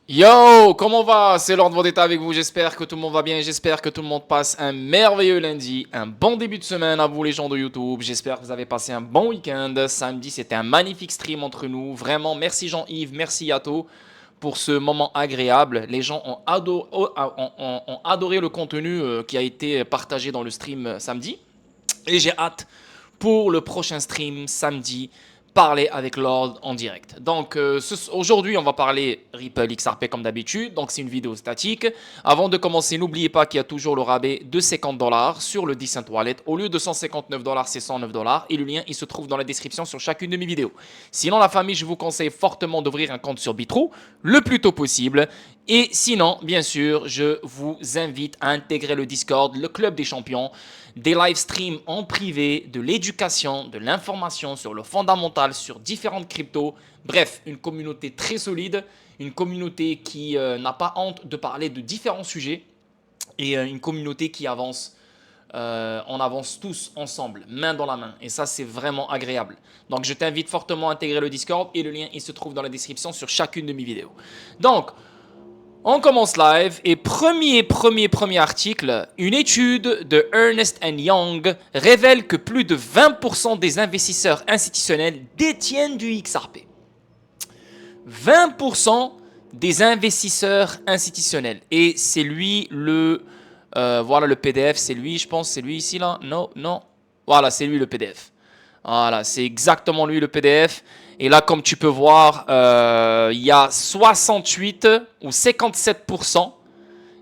Yo, comment va? C'est Lord Vendetta avec vous. J'espère que tout le monde va bien. J'espère que tout le monde passe un merveilleux lundi, un bon début de semaine à vous les gens de YouTube. J'espère que vous avez passé un bon week-end. Samedi, c'était un magnifique stream entre nous. Vraiment, merci Jean-Yves, merci Yato pour ce moment agréable. Les gens ont adoré le contenu qui a été partagé dans le stream samedi. Et j'ai hâte pour le prochain stream samedi, parler avec Lord en direct. Donc aujourd'hui, on va parler Ripple XRP comme d'habitude. Donc c'est une vidéo statique. Avant de commencer, n'oubliez pas qu'il y a toujours le rabais de 50 dollars sur le Decent Wallet. Au lieu de 159 dollars, c'est 109 dollars. Et le lien, il se trouve dans la description sur chacune de mes vidéos. Sinon, la famille, je vous conseille fortement d'ouvrir un compte sur Bitrou le plus tôt possible. Et sinon, bien sûr, je vous invite à intégrer le Discord, le club des champions, des live streams en privé, de l'éducation, de l'information sur le fondamental, sur différentes cryptos. Bref, une communauté très solide, une communauté qui n'a pas honte de parler de différents sujets et une communauté qui avance. On avance tous ensemble, main dans la main. Et ça, c'est vraiment agréable. Donc, je t'invite fortement à intégrer le Discord et le lien, il se trouve dans la description sur chacune de mes vidéos. Donc, on commence live et premier article, une étude de Ernst Young révèle que plus de 20% des investisseurs institutionnels détiennent du XRP. 20% des investisseurs institutionnels. Et c'est lui voilà le PDF, c'est lui, je pense, c'est lui ici là. Non, non. Voilà, c'est lui le PDF. Voilà, c'est exactement lui le PDF. Et là, comme tu peux voir, il y a 68 ou 57%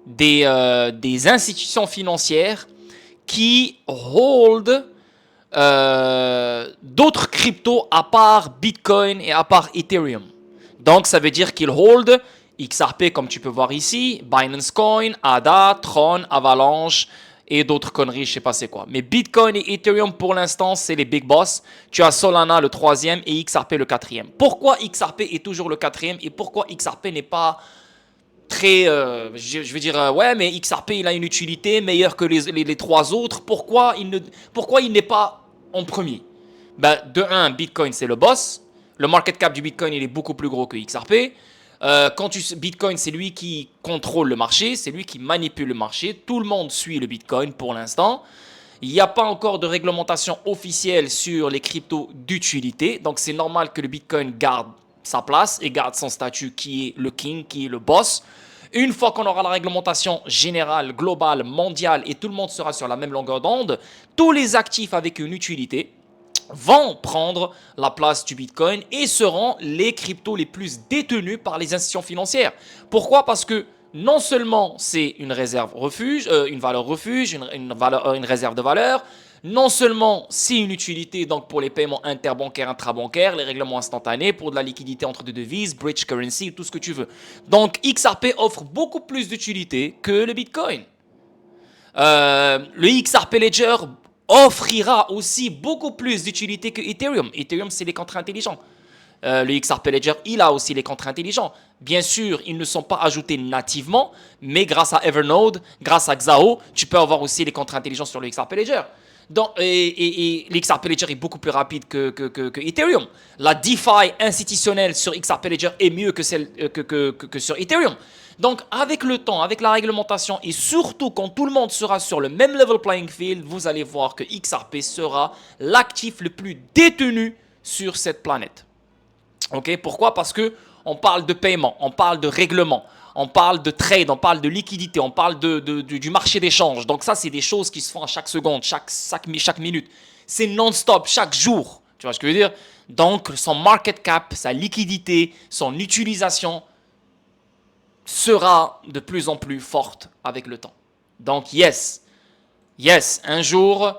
des institutions financières qui hold d'autres cryptos à part Bitcoin et à part Ethereum. Donc, ça veut dire qu'ils hold XRP, comme tu peux voir ici, Binance Coin, ADA, Tron, Avalanche, et d'autres conneries, je sais pas c'est quoi. Mais Bitcoin et Ethereum, pour l'instant, c'est les big boss. Tu as Solana le troisième et XRP le quatrième. Pourquoi XRP est toujours le quatrième et pourquoi XRP n'est pas très... je veux dire, ouais, mais XRP, il a une utilité meilleure que les trois autres. Pourquoi il n'est pas en premier? Ben, de 1, Bitcoin, c'est le boss. Le market cap du Bitcoin, il est beaucoup plus gros que XRP. Bitcoin, c'est lui qui contrôle le marché, c'est lui qui manipule le marché. Tout le monde suit le Bitcoin pour l'instant. Il n'y a pas encore de réglementation officielle sur les cryptos d'utilité. Donc, c'est normal que le Bitcoin garde sa place et garde son statut qui est le king, qui est le boss. Une fois qu'on aura la réglementation générale, globale, mondiale et tout le monde sera sur la même longueur d'onde, tous les actifs avec une utilité vont prendre la place du Bitcoin et seront les cryptos les plus détenus par les institutions financières. Pourquoi? Parce que non seulement c'est une réserve refuge, une valeur refuge, une réserve de valeur, non seulement c'est une utilité donc pour les paiements interbancaires, intrabancaires, les règlements instantanés, pour de la liquidité entre deux devises, bridge currency, tout ce que tu veux. Donc XRP offre beaucoup plus d'utilité que le Bitcoin. Le XRP Ledger offrira aussi beaucoup plus d'utilité que Ethereum. Ethereum, c'est les contrats intelligents. Le XRP Ledger, il a aussi les contrats intelligents. Bien sûr, ils ne sont pas ajoutés nativement, mais grâce à Evernode, grâce à Xao, tu peux avoir aussi les contrats intelligents sur le XRP Ledger. Et l'XRP Ledger est beaucoup plus rapide que Ethereum. La DeFi institutionnelle sur XRP Ledger est mieux que celle que sur Ethereum. Donc, avec le temps, avec la réglementation et surtout quand tout le monde sera sur le même level playing field, vous allez voir que XRP sera l'actif le plus détenu sur cette planète. Ok? Pourquoi? Parce que on parle de paiement, on parle de règlement, on parle de trade, on parle de liquidité, on parle du marché d'échange. Donc ça, c'est des choses qui se font à chaque seconde, chaque minute. C'est non-stop, chaque jour. Tu vois ce que je veux dire? Donc, son market cap, sa liquidité, son utilisation sera de plus en plus forte avec le temps. Donc, yes, un jour,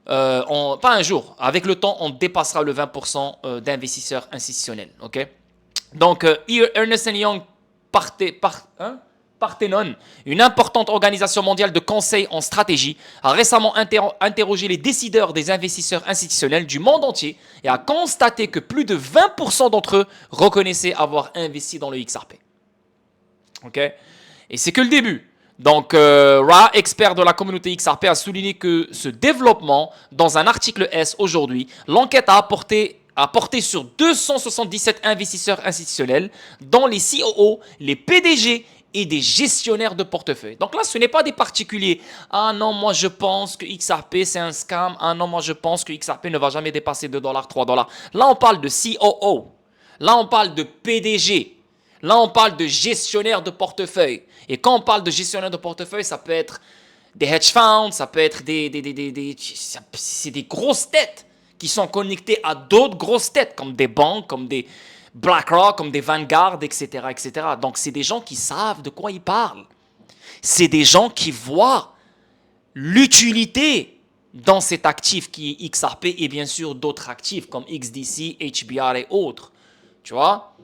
pas un jour, avec le temps, on dépassera le 20% d'investisseurs institutionnels. Ok? Donc, Ernst Young Parthenon, une importante organisation mondiale de conseil en stratégie, a récemment interrogé les décideurs des investisseurs institutionnels du monde entier et a constaté que plus de 20% d'entre eux reconnaissaient avoir investi dans le XRP. Ok? Et c'est que le début. Donc, Ra, expert de la communauté XRP, a souligné que ce développement, dans un article S aujourd'hui, l'enquête a apporté a porté sur 277 investisseurs institutionnels, dont les COO, les PDG et des gestionnaires de portefeuille. Donc là, ce n'est pas des particuliers. Ah non, moi je pense que XRP c'est un scam. Ah non, moi je pense que XRP ne va jamais dépasser 2 dollars, 3 dollars. Là, on parle de COO. Là, on parle de PDG. Là, on parle de gestionnaire de portefeuille. Et quand on parle de gestionnaire de portefeuille, ça peut être des hedge funds, ça peut être c'est des grosses têtes qui sont connectées à d'autres grosses têtes, comme des banques, comme des BlackRock, comme des Vanguard, etc., etc. Donc, c'est des gens qui savent de quoi ils parlent. C'est des gens qui voient l'utilité dans cet actif qui est XRP et bien sûr d'autres actifs comme XDC, HBR et autres. Tu vois,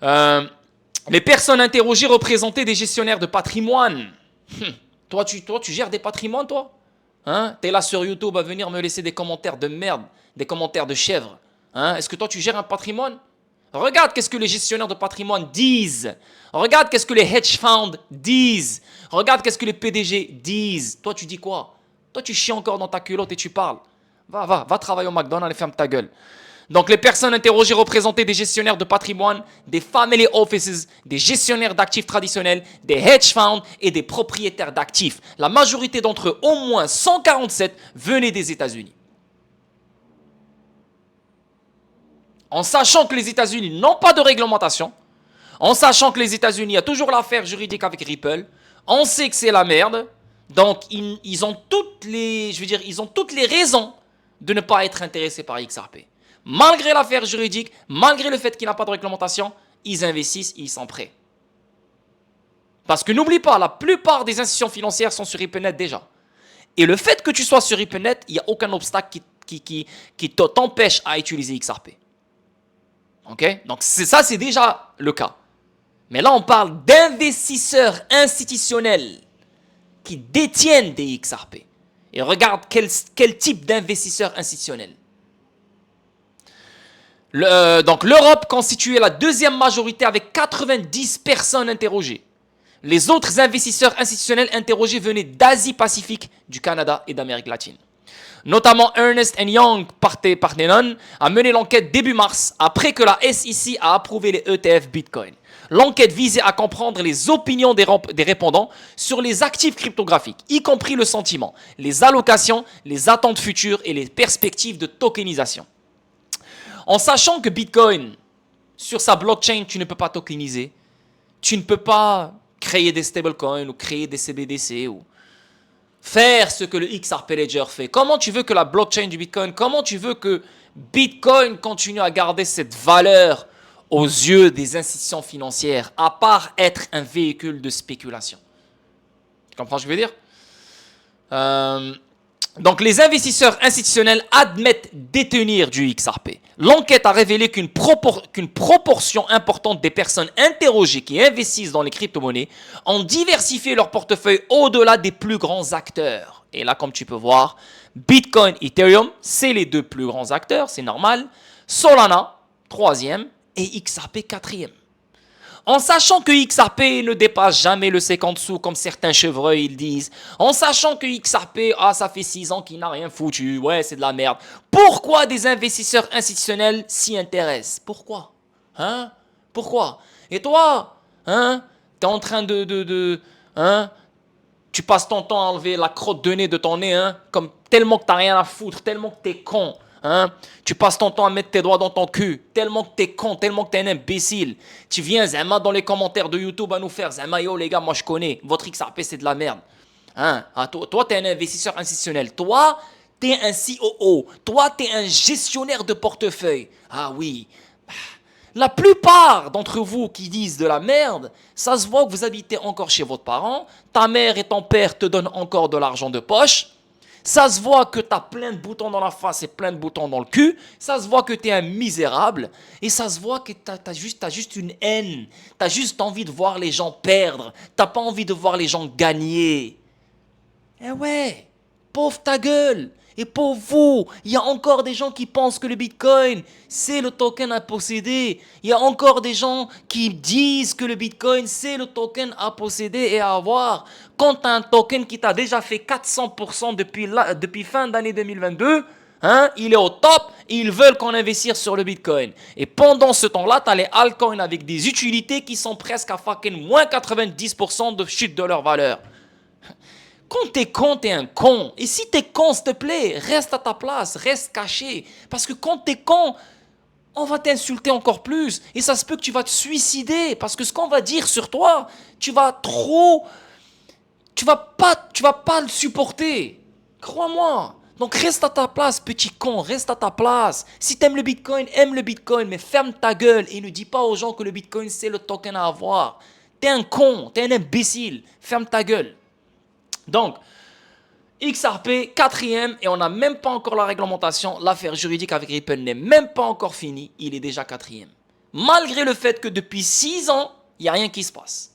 les personnes interrogées représentaient des gestionnaires de patrimoine. Toi, tu gères des patrimoines, toi, hein? T'es là sur YouTube à venir me laisser des commentaires de merde, des commentaires de chèvre. Hein? Est-ce que toi, tu gères un patrimoine? Regarde qu'est-ce que les gestionnaires de patrimoine disent. Regarde qu'est-ce que les hedge funds disent. Regarde qu'est-ce que les PDG disent. Toi, tu dis quoi? Toi, tu chies encore dans ta culotte et tu parles. Va travailler au McDonald's et ferme ta gueule. Donc, les personnes interrogées représentaient des gestionnaires de patrimoine, des family offices, des gestionnaires d'actifs traditionnels, des hedge funds et des propriétaires d'actifs. La majorité d'entre eux, au moins 147, venaient des États-Unis. En sachant que les États-Unis n'ont pas de réglementation, en sachant que les États-Unis, il y a toujours l'affaire juridique avec Ripple, on sait que c'est la merde, donc ils ont toutes les raisons de ne pas être intéressés par XRP. Malgré l'affaire juridique, malgré le fait qu'il n'y a pas de réglementation, ils investissent, ils sont prêts. Parce que n'oublie pas, la plupart des institutions financières sont sur RippleNet déjà. Et le fait que tu sois sur RippleNet, il n'y a aucun obstacle qui t'empêche à utiliser XRP. Ok? Donc ça, c'est déjà le cas. Mais là, on parle d'investisseurs institutionnels qui détiennent des XRP. Et regarde quel type d'investisseurs institutionnels. Donc l'Europe constituait la deuxième majorité avec 90 personnes interrogées. Les autres investisseurs institutionnels interrogés venaient d'Asie-Pacifique, du Canada et d'Amérique latine. Notamment Ernst Young Parthenon a mené l'enquête début mars après que la SEC a approuvé les ETF Bitcoin. L'enquête visait à comprendre les opinions des répondants sur les actifs cryptographiques, y compris le sentiment, les allocations, les attentes futures et les perspectives de tokenisation. En sachant que Bitcoin, sur sa blockchain, tu ne peux pas tokeniser, tu ne peux pas créer des stablecoins ou créer des CBDC ou faire ce que le XRP Ledger fait. Comment tu veux que la blockchain du Bitcoin, comment tu veux que Bitcoin continue à garder cette valeur aux yeux des institutions financières, à part être un véhicule de spéculation? Tu comprends ce que je veux dire? Donc, les investisseurs institutionnels admettent détenir du XRP. L'enquête a révélé qu'une proportion importante des personnes interrogées qui investissent dans les crypto-monnaies ont diversifié leur portefeuille au-delà des plus grands acteurs. Et là, comme tu peux voir, Bitcoin, Ethereum, c'est les deux plus grands acteurs, c'est normal. Solana, troisième, et XRP, quatrième. En sachant que XRP ne dépasse jamais le 50 sous comme certains chevreuils ils disent, en sachant que XRP, ça fait 6 ans qu'il n'a rien foutu, ouais c'est de la merde, pourquoi des investisseurs institutionnels s'y intéressent? Pourquoi? Hein? Pourquoi? Et toi, hein? T'es en train hein? Tu passes ton temps à enlever la crotte de nez de ton nez, hein? Comme tellement que t'as rien à foutre, tellement que t'es con. Hein? Tu passes ton temps à mettre tes doigts dans ton cul, tellement que t'es con, tellement que t'es un imbécile. Tu viens Zama dans les commentaires de YouTube à nous faire Zama, yo les gars, moi je connais, votre XRP c'est de la merde. Hein? Ah, toi t'es un investisseur institutionnel, toi t'es un COO, toi t'es un gestionnaire de portefeuille. Ah oui, la plupart d'entre vous qui disent de la merde, ça se voit que vous habitez encore chez votre parent, ta mère et ton père te donnent encore de l'argent de poche. Ça se voit que tu as plein de boutons dans la face et plein de boutons dans le cul. Ça se voit que tu es un misérable. Et ça se voit que tu as juste une haine. Tu as juste envie de voir les gens perdre. Tu n'as pas envie de voir les gens gagner. Eh ouais, pauvre ta gueule. Et pauvre vous, il y a encore des gens qui pensent que le Bitcoin, c'est le token à posséder. Il y a encore des gens qui disent que le Bitcoin, c'est le token à posséder et à avoir. Quand tu as un token qui t'a déjà fait 400% depuis fin d'année 2022, Hein? Il est au top, ils veulent qu'on investisse sur le Bitcoin. Et pendant ce temps-là, tu as les altcoins avec des utilités qui sont presque à fucking moins 90% de chute de leur valeur. Quand t'es con, t'es un con. Et si t'es con, s'il te plaît, reste à ta place, reste caché. Parce que quand t'es con, on va t'insulter encore plus. Et ça se peut que tu vas te suicider. Parce que ce qu'on va dire sur toi, tu vas pas le supporter. Crois-moi. Donc reste à ta place, petit con, reste à ta place. Si t'aimes le Bitcoin, aime le Bitcoin, mais ferme ta gueule et ne dis pas aux gens que le Bitcoin c'est le token à avoir. T'es un con, t'es un imbécile, ferme ta gueule. Donc, XRP, quatrième, et on n'a même pas encore la réglementation. L'affaire juridique avec Ripple n'est même pas encore finie. Il est déjà quatrième. Malgré le fait que depuis 6 ans, il n'y a rien qui se passe.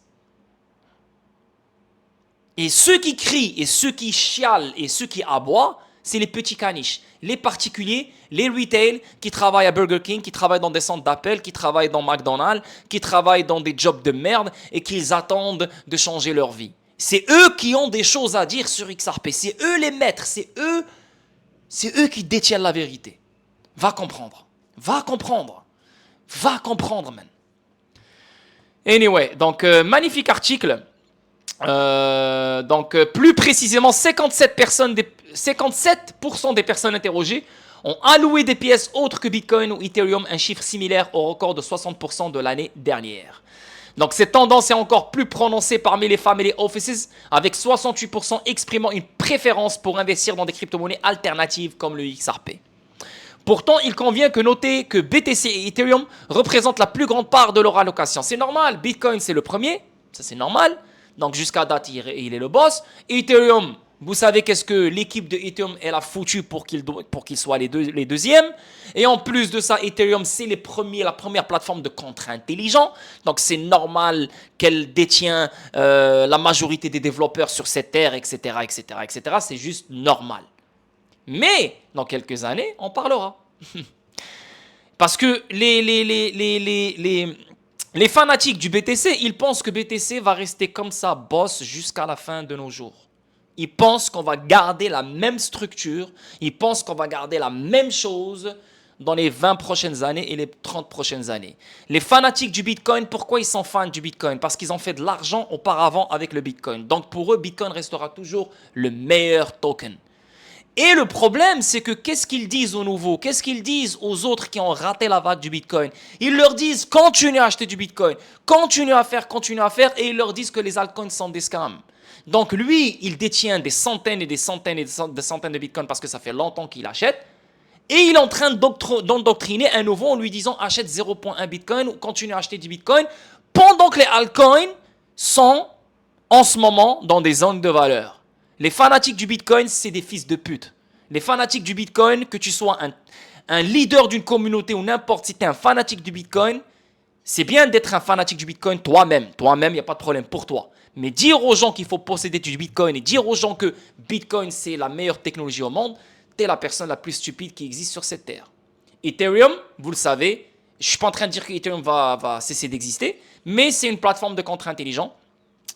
Et ceux qui crient, et ceux qui chialent, et ceux qui aboient, c'est les petits caniches. Les particuliers, les retail, qui travaillent à Burger King, qui travaillent dans des centres d'appel, qui travaillent dans McDonald's, qui travaillent dans des jobs de merde, et qu'ils attendent de changer leur vie. C'est eux qui ont des choses à dire sur XRP. C'est eux les maîtres. C'est eux qui détiennent la vérité. Va comprendre. Va comprendre. Va comprendre, man. Anyway, donc, magnifique article. Plus précisément, 57% des personnes interrogées ont alloué des pièces autres que Bitcoin ou Ethereum, un chiffre similaire au record de 60% de l'année dernière. Donc cette tendance est encore plus prononcée parmi les family offices, avec 68% exprimant une préférence pour investir dans des crypto-monnaies alternatives comme le XRP. Pourtant, il convient de noter que BTC et Ethereum représentent la plus grande part de leur allocation. C'est normal, Bitcoin c'est le premier, ça c'est normal, donc jusqu'à date il est le boss. Ethereum, vous savez qu'est-ce que l'équipe de Ethereum elle a foutu pour qu'ils soient les deuxièmes. Et en plus de ça, Ethereum, c'est la première plateforme de contrat intelligent. Donc, c'est normal qu'elle détient la majorité des développeurs sur cette terre, etc., etc., etc. C'est juste normal. Mais, dans quelques années, on parlera. Parce que les fanatiques du BTC, ils pensent que BTC va rester comme ça, boss, jusqu'à la fin de nos jours. Ils pensent qu'on va garder la même structure, ils pensent qu'on va garder la même chose dans les 20 prochaines années et les 30 prochaines années. Les fanatiques du Bitcoin, pourquoi ils sont fans du Bitcoin? Parce qu'ils ont fait de l'argent auparavant avec le Bitcoin. Donc pour eux, Bitcoin restera toujours le meilleur token. Et le problème, c'est que qu'est-ce qu'ils disent aux nouveaux? Qu'est-ce qu'ils disent aux autres qui ont raté la vague du Bitcoin? Ils leur disent, continuez à acheter du Bitcoin, continuez à faire, et ils leur disent que les altcoins sont des scams. Donc lui, il détient des centaines et des centaines et des centaines de bitcoins parce que ça fait longtemps qu'il achète. Et il est en train d'endoctriner un nouveau en lui disant achète 0.1 bitcoin ou continue à acheter du bitcoin pendant que les altcoins sont en ce moment dans des zones de valeur. Les fanatiques du bitcoin, c'est des fils de pute. Les fanatiques du bitcoin, que tu sois un leader d'une communauté ou n'importe si tu es un fanatique du bitcoin, c'est bien d'être un fanatique du bitcoin toi-même. Toi-même, il n'y a pas de problème pour toi. Mais dire aux gens qu'il faut posséder du Bitcoin et dire aux gens que Bitcoin c'est la meilleure technologie au monde, t'es la personne la plus stupide qui existe sur cette terre. Ethereum, vous le savez, je ne suis pas en train de dire que Ethereum va cesser d'exister, mais c'est une plateforme de contrat intelligent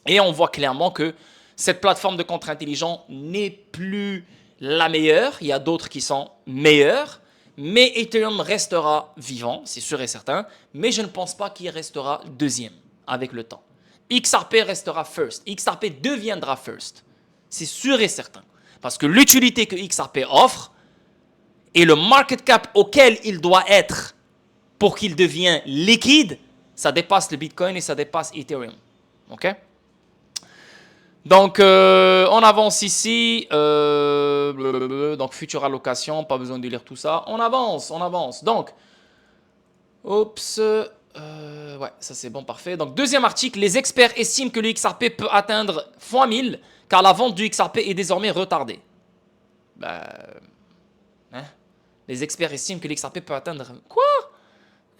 et on voit clairement que cette plateforme de contrat intelligent n'est plus la meilleure. Il y a d'autres qui sont meilleures, mais Ethereum restera vivant, c'est sûr et certain, mais je ne pense pas qu'il restera deuxième avec le temps. XRP restera first. XRP deviendra first. C'est sûr et certain. Parce que l'utilité que XRP offre et le market cap auquel il doit être pour qu'il devienne liquide, ça dépasse le Bitcoin et ça dépasse Ethereum. OK? Donc, on avance ici. Donc, future allocation, pas besoin de lire tout ça. On avance. Donc, oups. Ouais, ça c'est bon, parfait. Donc, deuxième article, les experts estiment que le XRP peut atteindre x1000 car la vente du XRP est désormais retardée. Les experts estiment que l'XRP peut atteindre... Quoi?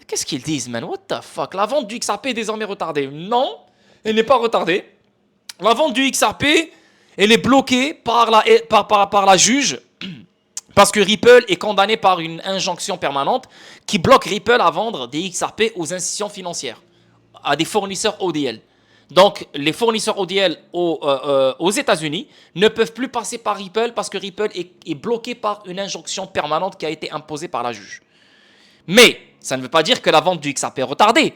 Qu'est-ce qu'ils disent, man? What the fuck? La vente du XRP est désormais retardée. Non, elle n'est pas retardée. La vente du XRP, elle est bloquée par la juge parce que Ripple est condamné par une injonction permanente qui bloque Ripple à vendre des XRP aux institutions financières, à des fournisseurs ODL. Donc, les fournisseurs ODL aux États-Unis ne peuvent plus passer par Ripple parce que Ripple est bloqué par une injonction permanente qui a été imposée par la juge. Mais, ça ne veut pas dire que la vente du XRP est retardée.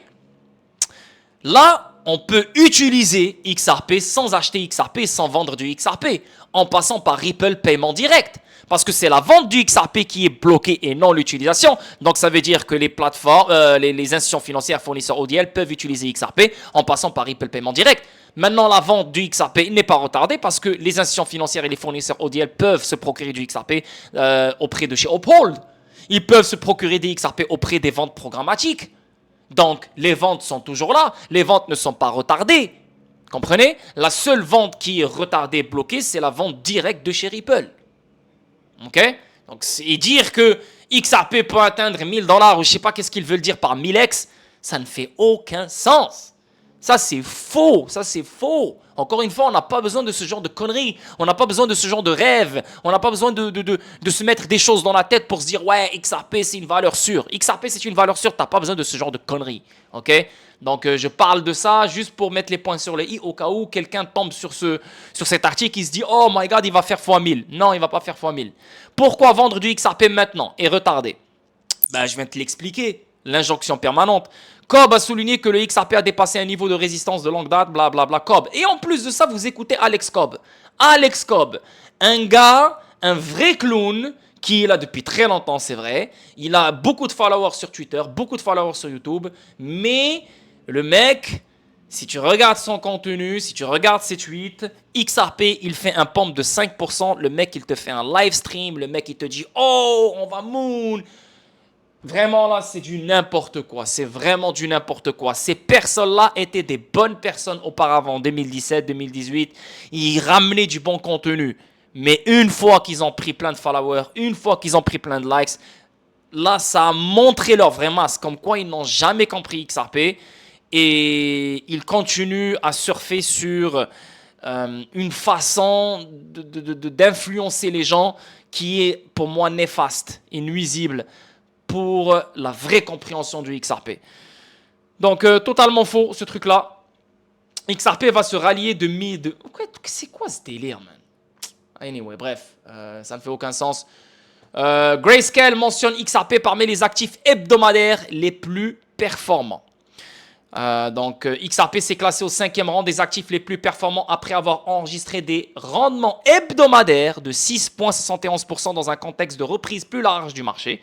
Là, on peut utiliser XRP sans acheter XRP, sans vendre du XRP, en passant par Ripple paiement direct. Parce que c'est la vente du XRP qui est bloquée et non l'utilisation. Donc ça veut dire que les plateformes, les institutions financières fournisseurs ODL peuvent utiliser XRP en passant par Ripple paiement direct. Maintenant, la vente du XRP n'est pas retardée parce que les institutions financières et les fournisseurs ODL peuvent se procurer du XRP auprès de chez Uphold. Ils peuvent se procurer des XRP auprès des ventes programmatiques. Donc, les ventes sont toujours là. Les ventes ne sont pas retardées. Comprenez? La seule vente qui est retardée, bloquée, c'est la vente directe de chez Ripple. Ok? Donc, et dire que XRP peut atteindre 1000 dollars ou je sais pas qu'est-ce qu'ils veulent dire par 1000x, ça ne fait aucun sens. Ça, c'est faux. Ça, c'est faux. Encore une fois, on n'a pas besoin de ce genre de conneries. On n'a pas besoin de ce genre de rêve. On n'a pas besoin de se mettre des choses dans la tête pour se dire, ouais, XRP, c'est une valeur sûre. XRP, c'est une valeur sûre. Tu n'as pas besoin de ce genre de conneries. OK? Donc, je parle de ça juste pour mettre les points sur les i au cas où quelqu'un tombe sur cet article et se dit, oh my God, il va faire x1000. Non, il ne va pas faire x1000. Pourquoi vendre du XRP maintenant et retarder? Ben, je viens de te l'expliquer. L'injonction permanente. Cobb a souligné que le XRP a dépassé un niveau de résistance de longue date, blablabla. Cobb. Et en plus de ça, vous écoutez Alex Cobb. Alex Cobb, un gars, un vrai clown, qui est là depuis très longtemps, c'est vrai. Il a beaucoup de followers sur Twitter, beaucoup de followers sur YouTube. Mais le mec, si tu regardes son contenu, si tu regardes ses tweets, XRP, il fait un pump de 5%. Le mec, il te fait un live stream. Le mec, il te dit, oh, on va moon. Vraiment là, c'est du n'importe quoi. C'est vraiment du n'importe quoi. Ces personnes-là étaient des bonnes personnes auparavant, 2017, 2018. Ils ramenaient du bon contenu. Mais une fois qu'ils ont pris plein de followers, une fois qu'ils ont pris plein de likes, là, ça a montré leur vraie masse. Comme quoi, ils n'ont jamais compris XRP. Et ils continuent à surfer sur une façon d'influencer les gens qui est pour moi néfaste et nuisible pour la vraie compréhension du XRP. Donc, totalement faux, ce truc-là. XRP va se rallier de mid... C'est quoi ce délire, man? Anyway, bref, ça ne fait aucun sens. Grayscale mentionne XRP parmi les actifs hebdomadaires les plus performants. XRP s'est classé au 5e rang des actifs les plus performants après avoir enregistré des rendements hebdomadaires de 6,71% dans un contexte de reprise plus large du marché.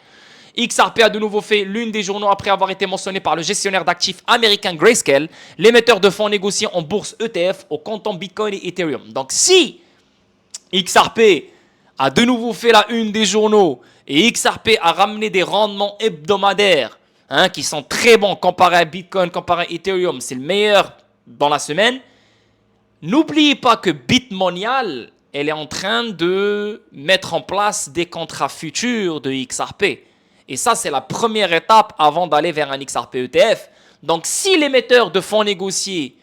XRP a de nouveau fait l'une des journaux après avoir été mentionné par le gestionnaire d'actifs américain Grayscale, l'émetteur de fonds négociés en bourse ETF au comptant Bitcoin et Ethereum. Donc si XRP a de nouveau fait la une des journaux et XRP a ramené des rendements hebdomadaires qui sont très bons comparé à Bitcoin, comparé à Ethereum, c'est le meilleur dans la semaine, n'oubliez pas que Bitmonial, elle est en train de mettre en place des contrats futurs de XRP. Et ça, c'est la première étape avant d'aller vers un XRP ETF. Donc, si l'émetteur de fonds négociés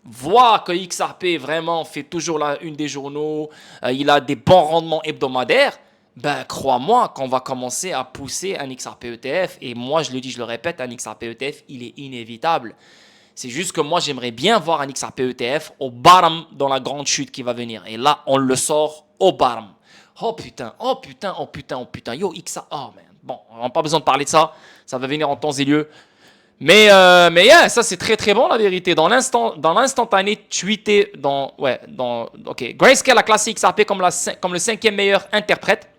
voit que XRP vraiment fait toujours la une des journaux, il a des bons rendements hebdomadaires, ben crois-moi qu'on va commencer à pousser un XRP ETF. Et moi, je le dis, je le répète, un XRP ETF, il est inévitable. C'est juste que moi, j'aimerais bien voir un XRP ETF au bottom dans la grande chute qui va venir. Et là, on le sort au bottom. Oh putain, oh putain, oh putain, oh putain. Yo, XRP, oh man. Bon, on n'a pas besoin de parler de ça. Ça va venir en temps et lieu. Mais yeah, ça c'est très très bon la vérité. Dans l'instantané, tweeté ok. Grayscale a classé XRP comme le 5e meilleur interprète,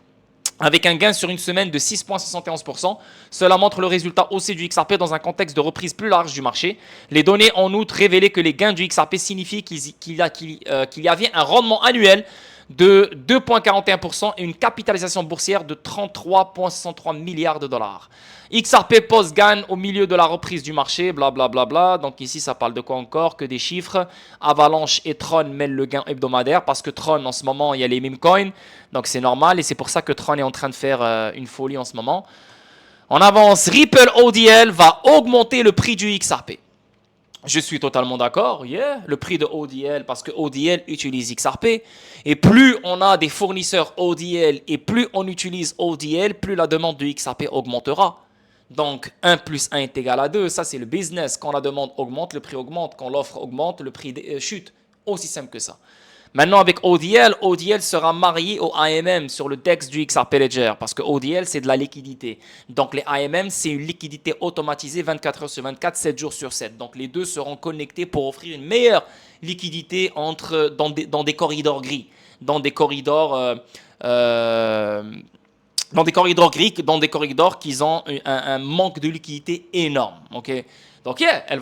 avec un gain sur une semaine de 6,71%. Cela montre le résultat haussier du XRP dans un contexte de reprise plus large du marché. Les données en outre révélaient que les gains du XRP signifient qu'il y avait un rendement annuel de 2,41% et une capitalisation boursière de 33,63 milliards de dollars. XRP post-gain au milieu de la reprise du marché, blablabla. Bla bla bla. Donc ici, ça parle de quoi encore? Que des chiffres. Avalanche et Tron mêlent le gain hebdomadaire parce que Tron, en ce moment, il y a les meme coins. Donc c'est normal et c'est pour ça que Tron est en train de faire une folie en ce moment. On avance. Ripple ODL va augmenter le prix du XRP. Je suis totalement d'accord, le prix de ODL, parce que ODL utilise XRP, et plus on a des fournisseurs ODL, et plus on utilise ODL, plus la demande de XRP augmentera. Donc 1 plus 1 est égal à 2, ça c'est le business. Quand la demande augmente, le prix augmente. Quand l'offre augmente, le prix chute. Aussi simple que ça. Maintenant, avec ODL, ODL sera marié au AMM sur le DEX du XRP Ledger parce que ODL, c'est de la liquidité. Donc, les AMM, c'est une liquidité automatisée 24 heures sur 24, 7 jours sur 7. Donc, les deux seront connectés pour offrir une meilleure liquidité dans des corridors gris, dans des corridors gris, dans des corridors qui ont un manque de liquidité énorme. Okay? Donc, yeah, elle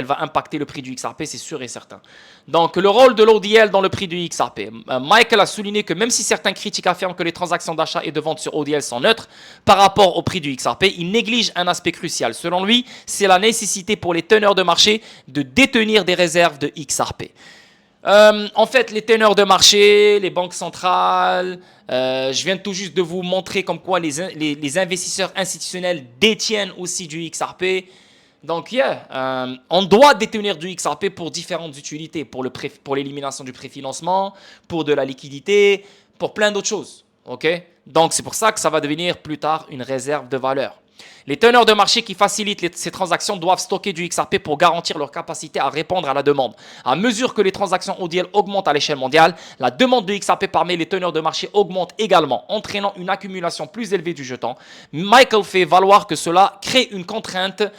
va impacter le prix du XRP, c'est sûr et certain. Donc, le rôle de l'ODL dans le prix du XRP. Michael a souligné que même si certains critiques affirment que les transactions d'achat et de vente sur ODL sont neutres par rapport au prix du XRP, il néglige un aspect crucial. Selon lui, c'est la nécessité pour les teneurs de marché de détenir des réserves de XRP. En fait, les teneurs de marché, les banques centrales, je viens tout juste de vous montrer comme quoi les investisseurs institutionnels détiennent aussi du XRP. Donc, on doit détenir du XRP pour différentes utilités, pour l'élimination du préfinancement, pour de la liquidité, pour plein d'autres choses. Okay? Donc, c'est pour ça que ça va devenir plus tard une réserve de valeur. Les teneurs de marché qui facilitent ces transactions doivent stocker du XRP pour garantir leur capacité à répondre à la demande. À mesure que les transactions ODL augmentent à l'échelle mondiale, la demande de XRP parmi les teneurs de marché augmente également, entraînant une accumulation plus élevée du jeton. Michael fait valoir que cela crée une contrainte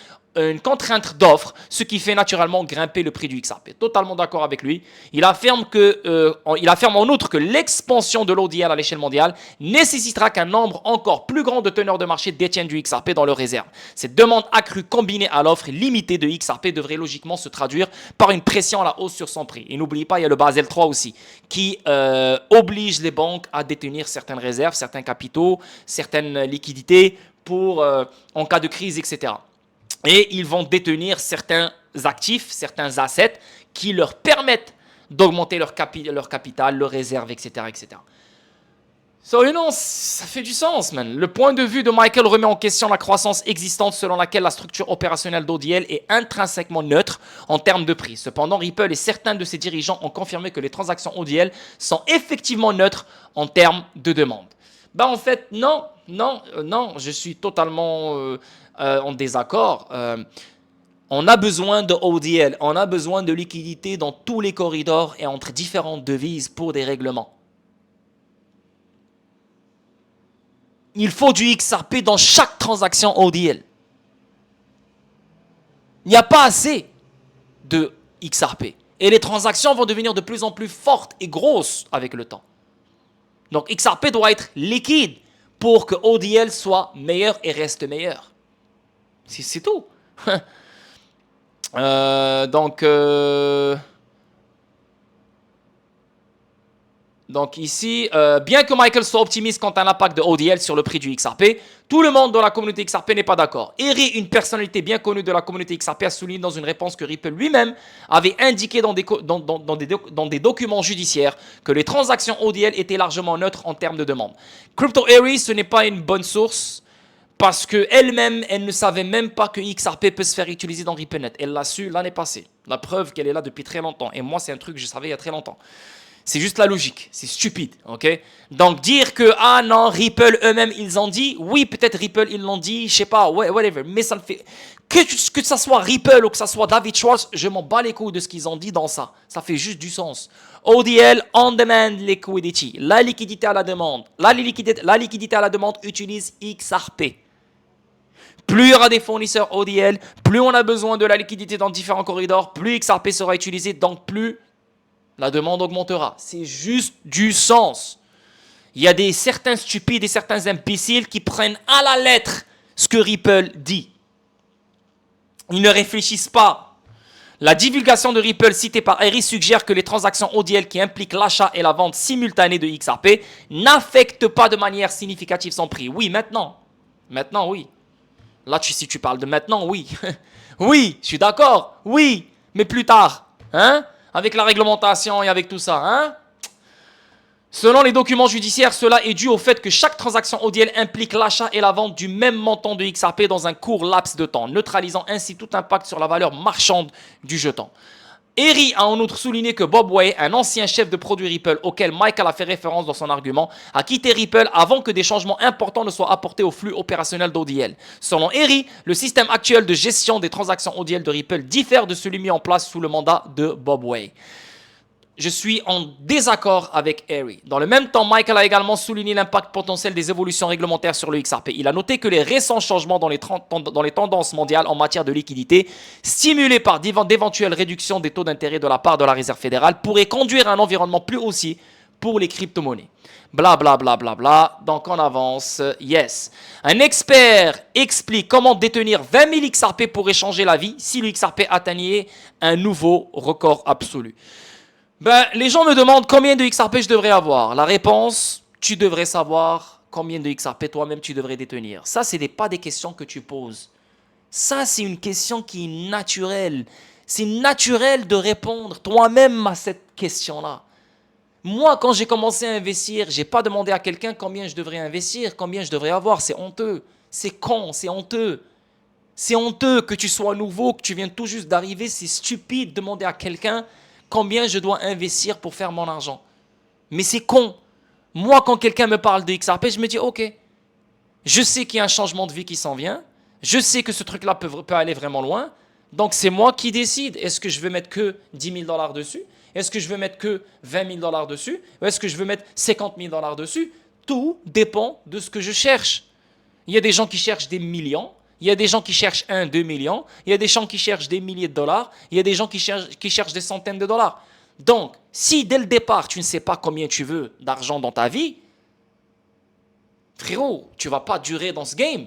d'offre, ce qui fait naturellement grimper le prix du XRP. Totalement d'accord avec lui. Il affirme en outre que l'expansion de l'ODL à l'échelle mondiale nécessitera qu'un nombre encore plus grand de teneurs de marché détiennent du XRP dans leurs réserves. Cette demande accrue combinée à l'offre limitée de XRP devrait logiquement se traduire par une pression à la hausse sur son prix. Et n'oubliez pas, il y a le Basel III aussi, qui oblige les banques à détenir certaines réserves, certains capitaux, certaines liquidités en cas de crise, etc. Et ils vont détenir certains actifs, certains assets qui leur permettent d'augmenter leur capital, leurs réserves, etc. etc. Ça fait du sens, man. Le point de vue de Michael remet en question la croissance existante selon laquelle la structure opérationnelle d'ODL est intrinsèquement neutre en termes de prix. Cependant, Ripple et certains de ses dirigeants ont confirmé que les transactions ODL sont effectivement neutres en termes de demande. En fait, non, je suis totalement en désaccord. On a besoin de ODL, on a besoin de liquidité dans tous les corridors et entre différentes devises pour des règlements. Il faut du XRP dans chaque transaction ODL. Il n'y a pas assez de XRP. Et les transactions vont devenir de plus en plus fortes et grosses avec le temps. Donc XRP doit être liquide pour que ODL soit meilleur et reste meilleur. C'est tout. Donc ici, bien que Michael soit optimiste quant à l'impact de ODL sur le prix du XRP, tout le monde dans la communauté XRP n'est pas d'accord. Eri, une personnalité bien connue de la communauté XRP, a souligné dans une réponse que Ripple lui-même avait indiqué dans des documents judiciaires que les transactions ODL étaient largement neutres en termes de demande. Crypto Eri, ce n'est pas une bonne source parce qu'elle-même, elle ne savait même pas que XRP peut se faire utiliser dans RippleNet. Elle l'a su l'année passée. La preuve qu'elle est là depuis très longtemps. Et moi, c'est un truc que je savais il y a très longtemps. C'est juste la logique, c'est stupide, ok? Donc dire que, ah non, Ripple eux-mêmes, ils ont dit, oui, peut-être Ripple, ils l'ont dit, je sais pas, whatever, mais ça le fait... Que ça soit Ripple ou que ça soit David Schwartz, je m'en bats les couilles de ce qu'ils ont dit dans ça. Ça fait juste du sens. ODL, On-Demand Liquidity, la liquidité à la demande. La liquidité à la demande utilise XRP. Plus il y aura des fournisseurs ODL, plus on a besoin de la liquidité dans différents corridors, plus XRP sera utilisé, donc plus la demande augmentera. C'est juste du sens. Il y a certains stupides et certains imbéciles qui prennent à la lettre ce que Ripple dit. Ils ne réfléchissent pas. La divulgation de Ripple citée par Eri suggère que les transactions ODL qui impliquent l'achat et la vente simultanée de XRP n'affectent pas de manière significative son prix. Oui, maintenant. Maintenant, oui. Là, si tu parles de maintenant, oui. Oui, je suis d'accord. Oui, mais plus tard. Hein? Avec la réglementation et avec tout ça, hein? Selon les documents judiciaires, cela est dû au fait que chaque transaction ODL implique l'achat et la vente du même montant de XRP dans un court laps de temps, neutralisant ainsi tout impact sur la valeur marchande du jeton. Eri a en outre souligné que Bob Way, un ancien chef de produit Ripple auquel Michael a fait référence dans son argument, a quitté Ripple avant que des changements importants ne soient apportés au flux opérationnel d'ODL. Selon Eri, le système actuel de gestion des transactions ODL de Ripple diffère de celui mis en place sous le mandat de Bob Way. Je suis en désaccord avec Eri. Dans le même temps, Michael a également souligné l'impact potentiel des évolutions réglementaires sur le XRP. Il a noté que les récents changements dans les tendances mondiales en matière de liquidité, stimulés par d'éventuelles réductions des taux d'intérêt de la part de la Réserve fédérale, pourraient conduire à un environnement plus haussier pour les crypto-monnaies. Bla bla bla bla bla. Donc on avance. Yes. Un expert explique comment détenir 20 000 XRP pourrait changer la vie si le XRP atteignait un nouveau record absolu. Ben, les gens me demandent combien de XRP je devrais avoir. La réponse, tu devrais savoir combien de XRP toi-même tu devrais détenir. Ça, ce n'est pas des questions que tu poses. Ça, c'est une question qui est naturelle. C'est naturel de répondre toi-même à cette question-là. Moi, quand j'ai commencé à investir, je n'ai pas demandé à quelqu'un combien je devrais investir, combien je devrais avoir. C'est honteux. C'est con, c'est honteux. C'est honteux que tu sois nouveau, que tu viennes tout juste d'arriver. C'est stupide de demander à quelqu'un combien je dois investir pour faire mon argent. Mais c'est con. Moi, quand quelqu'un me parle de XRP, je me dis, ok, je sais qu'il y a un changement de vie qui s'en vient. Je sais que ce truc-là peut aller vraiment loin. Donc, c'est moi qui décide. Est-ce que je veux mettre que 10 000 $ dessus? Est-ce que je veux mettre que 20 000 $ dessus? Ou est-ce que je veux mettre 50 000 $ dessus? Tout dépend de ce que je cherche. Il y a des gens qui cherchent des millions. Il y a des gens qui cherchent 1, 2 millions. Il y a des gens qui cherchent des milliers de dollars. Il y a des gens qui cherchent des centaines de dollars. Donc, si dès le départ, tu ne sais pas combien tu veux d'argent dans ta vie, frérot, tu ne vas pas durer dans ce game.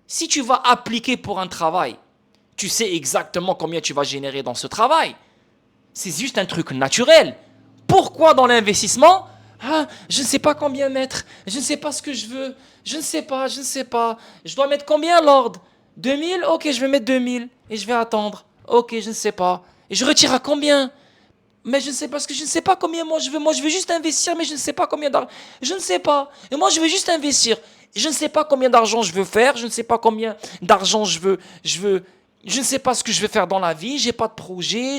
Si tu vas appliquer pour un travail, tu sais exactement combien tu vas générer dans ce travail. C'est juste un truc naturel. Pourquoi dans l'investissement, je ne sais pas combien mettre, je ne sais pas ce que je veux, je ne sais pas. Je dois mettre combien, Lord? 2000? Ok, je vais mettre 2000 et je vais attendre. Ok, je ne sais pas. Et je retire à combien? Mais je ne sais pas, parce que je ne sais pas combien moi je veux. Moi, je veux juste investir, mais je ne sais pas combien d'argent. Je ne sais pas. Et moi, je veux juste investir. Je ne sais pas combien d'argent je veux faire. Je ne sais pas combien d'argent je veux. Je ne sais pas ce que je vais faire dans la vie. J'ai pas de projet.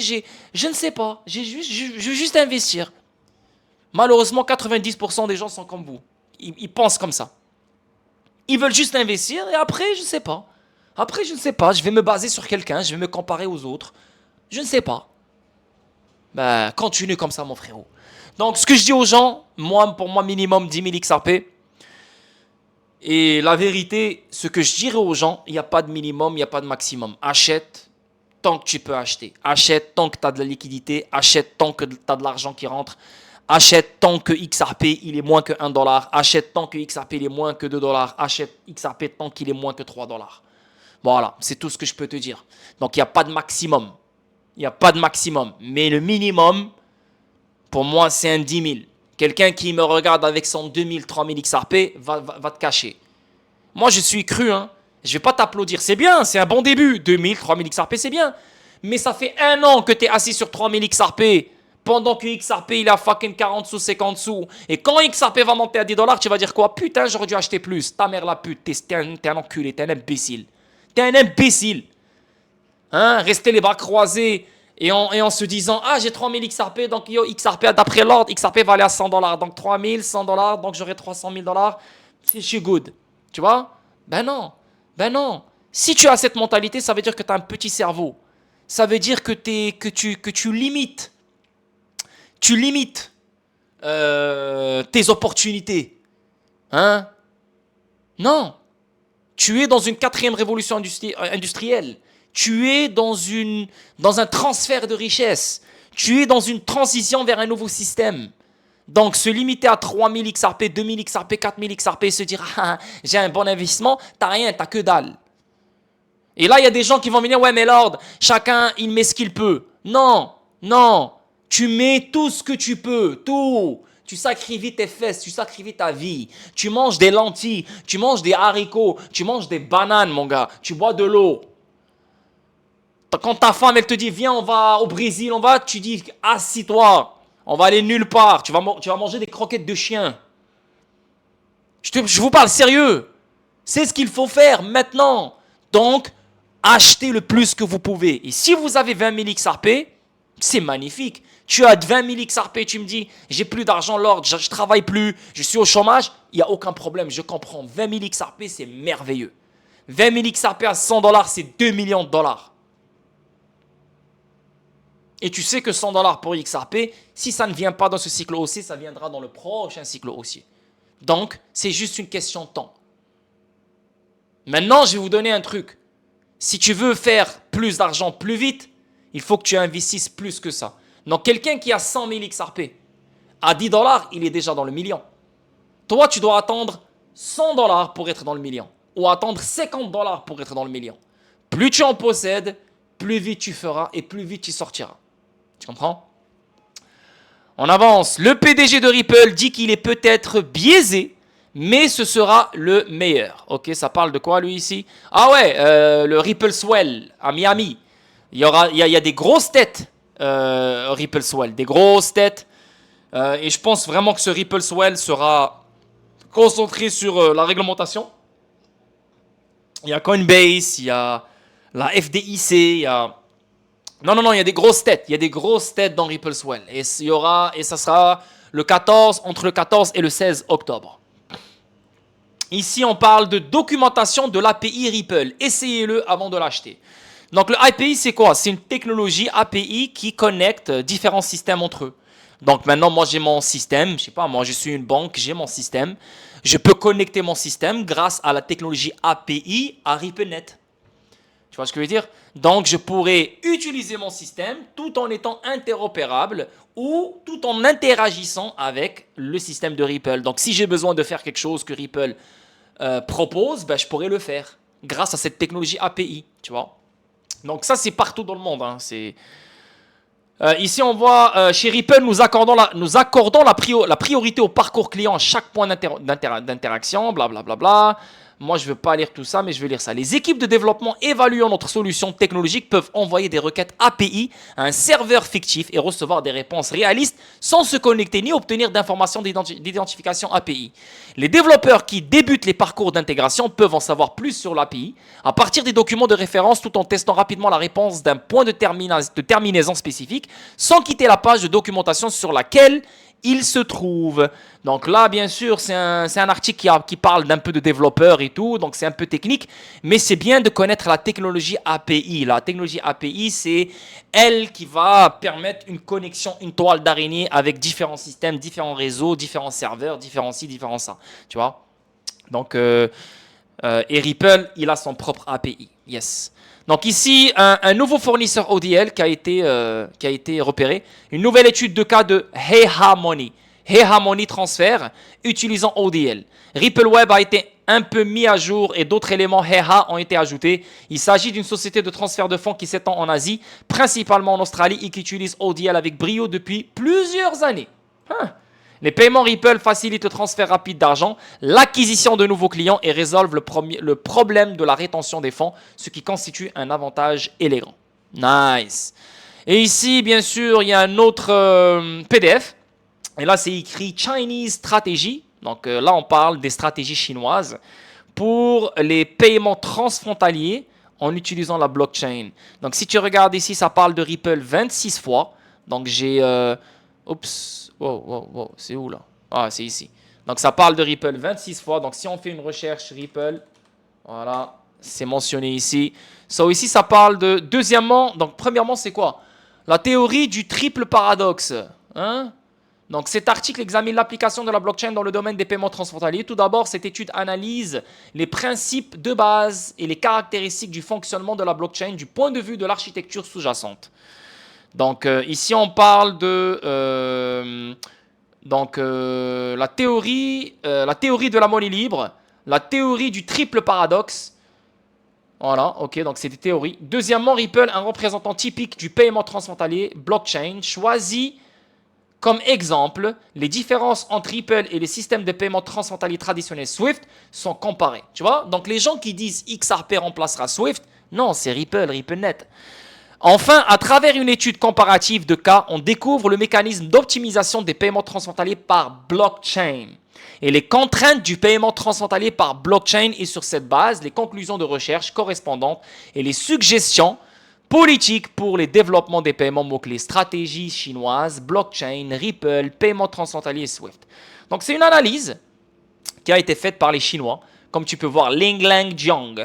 Je ne sais pas. Je veux juste investir. Malheureusement, 90% des gens sont comme vous. Ils pensent comme ça. Ils veulent juste investir et après, je ne sais pas. Après, je ne sais pas. Je vais me baser sur quelqu'un. Je vais me comparer aux autres. Je ne sais pas. Ben, continue comme ça, mon frérot. Donc, ce que je dis aux gens, pour moi, minimum 10 000 XRP. Et la vérité, ce que je dirais aux gens, il n'y a pas de minimum, il n'y a pas de maximum. Achète tant que tu peux acheter. Achète tant que tu as de la liquidité. Achète tant que tu as de l'argent qui rentre. Achète tant que XRP il est moins que 1 $. Achète tant que XRP il est moins que 2 $. Achète XRP tant qu'il est moins que 3 $. Voilà, c'est tout ce que je peux te dire. Donc, il n'y a pas de maximum. Il n'y a pas de maximum. Mais le minimum, pour moi, c'est un 10 000. Quelqu'un qui me regarde avec son 2000, 3000 XRP va te cacher. Moi, je suis cru. Je ne vais pas t'applaudir. C'est bien, c'est un bon début. 2000, 3000 XRP, c'est bien. Mais ça fait 1 an que tu es assis sur 3000 XRP. Pendant que XRP, il a fucking 40 sous, 50 sous. Et quand XRP va monter à 10 $, tu vas dire quoi? Putain, j'aurais dû acheter plus. Ta mère la pute, t'es un enculé, t'es un imbécile. T'es un imbécile. Rester les bras croisés et en se disant, j'ai 3000 XRP, donc yo, XRP, d'après l'ordre, XRP va aller à 100 $. Donc 3000, 100 $, donc j'aurai 300 000 $. Je suis good. Tu vois? Ben non. Si tu as cette mentalité, ça veut dire que tu as un petit cerveau. Ça veut dire que tu limites. Tu limites tes opportunités. Non. Tu es dans une 4e révolution industrielle. Tu es dans un transfert de richesse. Tu es dans une transition vers un nouveau système. Donc, se limiter à 3000 XRP, 2000 XRP, 4000 XRP et se dire « j'ai un bon investissement », t'as rien, t'as que dalle. Et là, il y a des gens qui vont venir « ouais, mais Lord, chacun, il met ce qu'il peut ». Non. Tu mets tout ce que tu peux, tout. Tu sacrifies tes fesses, tu sacrifies ta vie. Tu manges des lentilles, tu manges des haricots, tu manges des bananes, mon gars. Tu bois de l'eau. Quand ta femme, elle te dit, viens, on va au Brésil, tu dis, assis-toi. On va aller nulle part. Tu vas manger des croquettes de chien. Je vous parle sérieux. C'est ce qu'il faut faire maintenant. Donc, achetez le plus que vous pouvez. Et si vous avez 20 000 XRP, C'est magnifique. Tu as 20 000 XRP, tu me dis, j'ai plus d'argent, Lord, je travaille plus, je suis au chômage. Il n'y a aucun problème, je comprends. 20 000 XRP, c'est merveilleux. 20 000 XRP à 100 $, c'est 2 millions de dollars. Et tu sais que 100 $ pour XRP, si ça ne vient pas dans ce cycle haussier, ça viendra dans le prochain cycle haussier. Donc, c'est juste une question de temps. Maintenant, je vais vous donner un truc. Si tu veux faire plus d'argent plus vite, il faut que tu investisses plus que ça. Donc, quelqu'un qui a 100 000 XRP, à 10 $, il est déjà dans le million. Toi, tu dois attendre 100 $ pour être dans le million. Ou attendre 50 $ pour être dans le million. Plus tu en possèdes, plus vite tu feras et plus vite tu sortiras. Tu comprends? On avance. Le PDG de Ripple dit qu'il est peut-être biaisé, mais ce sera le meilleur. Ok, ça parle de quoi lui ici? Ah ouais, le Ripple Swell à Miami. Il y a des grosses têtes, Ripple Swell, des grosses têtes. Et je pense vraiment que ce Ripple Swell sera concentré sur la réglementation. Il y a Coinbase, il y a la FDIC, il y a... Non, il y a des grosses têtes. Il y a des grosses têtes dans Ripple Swell. Et ça sera entre le 14 et le 16 octobre. Ici, on parle de documentation de l'API Ripple. Essayez-le avant de l'acheter. Donc, le API, c'est quoi? C'est une technologie API qui connecte différents systèmes entre eux. Donc, maintenant, moi, j'ai mon système. Je sais pas, moi, je suis une banque, j'ai mon système. Je peux connecter mon système grâce à la technologie API à RippleNet. Tu vois ce que je veux dire? Donc, je pourrais utiliser mon système tout en étant interopérable ou tout en interagissant avec le système de Ripple. Donc, si j'ai besoin de faire quelque chose que Ripple propose, ben, je pourrais le faire grâce à cette technologie API. Tu vois? Donc, ça, c'est partout dans le monde. Hein. Ici, on voit chez Ripple, nous accordons la priorité au parcours client à chaque point d'interaction, blablabla. Moi, je ne veux pas lire tout ça, mais je vais lire ça. Les équipes de développement évaluant notre solution technologique peuvent envoyer des requêtes API à un serveur fictif et recevoir des réponses réalistes sans se connecter ni obtenir d'informations d'identification API. Les développeurs qui débutent les parcours d'intégration peuvent en savoir plus sur l'API à partir des documents de référence tout en testant rapidement la réponse d'un point de terminaison spécifique sans quitter la page de documentation sur laquelle il se trouve. Donc là, bien sûr, c'est un article qui parle d'un peu de développeurs et tout, donc c'est un peu technique, mais c'est bien de connaître la technologie API. La technologie API, c'est elle qui va permettre une connexion, une toile d'araignée avec différents systèmes, différents réseaux, différents serveurs, différents ci, différents ça. Tu vois? Donc, et Ripple, il a son propre API. Yes. Donc ici, un nouveau fournisseur ODL qui a été repéré. Une nouvelle étude de cas de Heha Money. Heha Money Transfer utilisant ODL. Ripple Web a été un peu mis à jour et d'autres éléments Heha ont été ajoutés. Il s'agit d'une société de transfert de fonds qui s'étend en Asie, principalement en Australie et qui utilise ODL avec brio depuis plusieurs années. Les paiements Ripple facilitent le transfert rapide d'argent, l'acquisition de nouveaux clients et résolvent le problème de la rétention des fonds, ce qui constitue un avantage élégant. Nice. Et ici, bien sûr, il y a un autre PDF. Et là, c'est écrit Chinese Strategy. Donc là, on parle des stratégies chinoises pour les paiements transfrontaliers en utilisant la blockchain. Donc si tu regardes ici, ça parle de Ripple 26 fois. Donc j'ai... oups, wow, c'est où là? Ah, c'est ici. Donc ça parle de Ripple 26 fois. Donc si on fait une recherche Ripple, voilà, c'est mentionné ici. So ici, ça parle de... Deuxièmement, donc premièrement, c'est quoi? La théorie du triple paradoxe. Hein? Donc cet article examine l'application de la blockchain dans le domaine des paiements transfrontaliers. Tout d'abord, cette étude analyse les principes de base et les caractéristiques du fonctionnement de la blockchain du point de vue de l'architecture sous-jacente. Donc ici, on parle de la théorie de la monnaie libre, la théorie du triple paradoxe. Voilà, ok, donc c'est des théories. Deuxièmement, Ripple, un représentant typique du paiement transfrontalier blockchain, choisit comme exemple, les différences entre Ripple et les systèmes de paiement transfrontalier traditionnels Swift sont comparées. Tu vois? Donc les gens qui disent XRP remplacera Swift, non, c'est RippleNet. Enfin, à travers une étude comparative de cas, on découvre le mécanisme d'optimisation des paiements transfrontaliers par blockchain et les contraintes du paiement transfrontalier par blockchain et sur cette base, les conclusions de recherche correspondantes et les suggestions Politique pour les développements des paiements mots-clés, stratégie chinoise, blockchain, Ripple, paiement transfrontalier et Swift. Donc c'est une analyse qui a été faite par les Chinois, comme tu peux voir, Ling Lang Jiang,